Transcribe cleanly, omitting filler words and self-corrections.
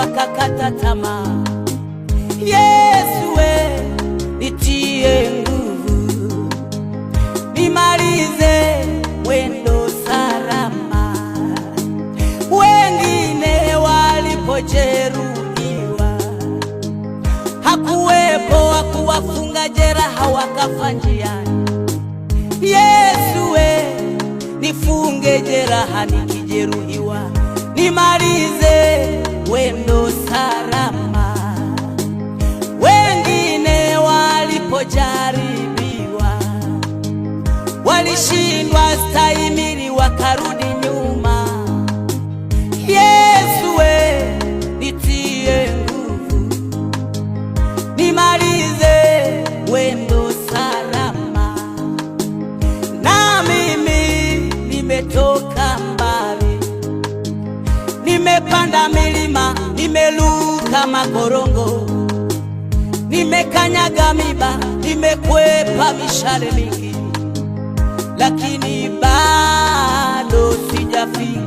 wakakata tamaa. Yesu we, nitie nguvu, nimalize wendo salama. Wengine walipojeruhiwa, hakuwepo wa kuwafunga jeraha, wakafa njiani. Yesu we, nifunge jeraha nikijeruhiwa, nimalize wendo salama. Wengine walipojaribiwa, walishindwa stahimili, wakarudi nyuma. Yesu we, nitie nguvu, nimalize wendo salama. Na mimi nimetoka mbali, nimepanda milima, nimeluka makorongo, nimekanyaga miba, nimekwepa mishale mingi, lakini bado sijafika